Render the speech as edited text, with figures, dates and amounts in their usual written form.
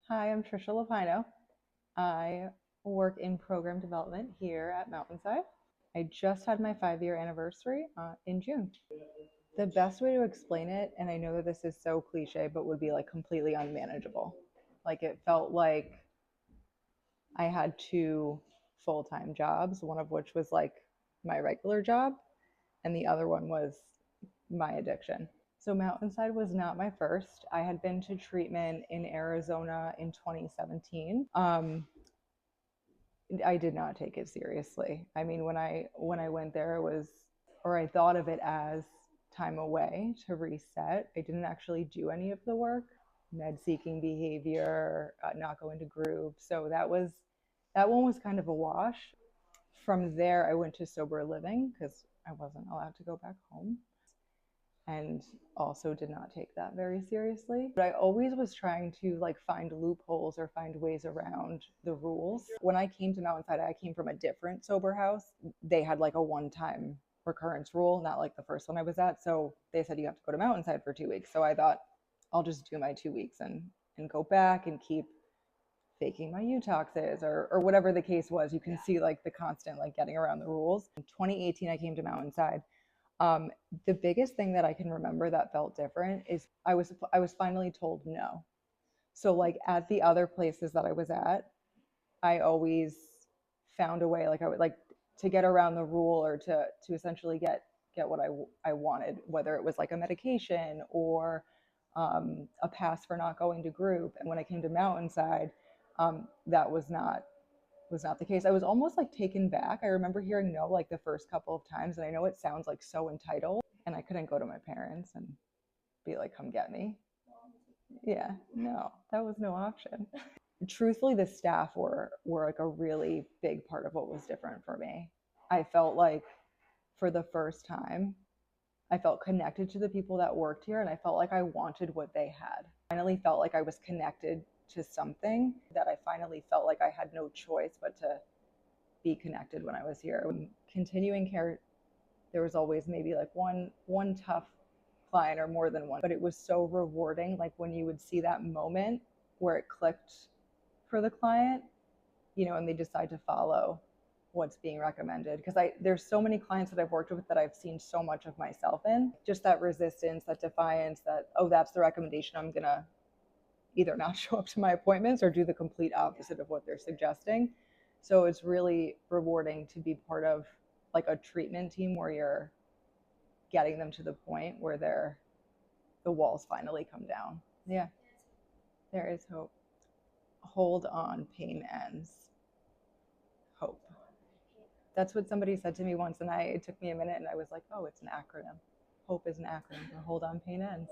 Hi, I'm Tricia Lapino. I work in program development here at Mountainside. I just had my 5-year anniversary in June. The best way to explain it, and I know that this is so cliche, but would be like completely unmanageable. Like it felt like I had two full-time jobs, one of which was like my regular job, and the other one was my addiction. So Mountainside was not my first. I had been to treatment in Arizona in 2017. I did not take it seriously. I mean, when I went there, it was, or I thought of it as time away to reset. I didn't actually do any of the work, med seeking behavior, not going to groups. So that one was kind of a wash. From there, I went to sober living because I wasn't allowed to go back home, and also did not take that very seriously. But I always was trying to like find loopholes or find ways around the rules. When I came to Mountainside, I came from a different sober house. They had like a one-time recurrence rule, not like the first one I was at. So they said you have to go to Mountainside for 2 weeks. So I thought I'll just do my 2 weeks and go back and keep faking my U-toxes or whatever the case was. You can see like the constant like getting around the rules. In 2018, I came to Mountainside. um, the biggest thing that I can remember that felt different is I was finally told no. So like at the other places that I was at, I always found a way, like I would like to get around the rule or to essentially get what I wanted, whether it was like a medication or a pass for not going to group. And when I came to Mountainside, that was not the case. I was almost like taken back. I remember hearing no like the first couple of times, and I know it sounds like so entitled, and I couldn't go to my parents and be like, "Come get me." Yeah, no, that was no option. Truthfully, the staff were like a really big part of what was different for me. I felt like for the first time, I felt connected to the people that worked here, and I felt like I wanted what they had. I finally felt like I was connected to something, that I finally felt like I had no choice but to be connected when I was here. Continuing care, there was always maybe like one tough client or more than one, but it was so rewarding. Like when you would see that moment where it clicked for the client, and they decide to follow what's being recommended. Because there's so many clients that I've worked with that I've seen so much of myself in. Just that resistance, that defiance, that, oh, that's the recommendation, I'm gonna either not show up to my appointments or do the complete opposite of what they're suggesting. So it's really rewarding to be part of like a treatment team where you're getting them to the point where the walls finally come down. Yeah, there is hope. Hold on, pain ends. Hope. That's what somebody said to me once, and it took me a minute, and I was like, oh, it's an acronym. Hope is an acronym for hold on, pain ends.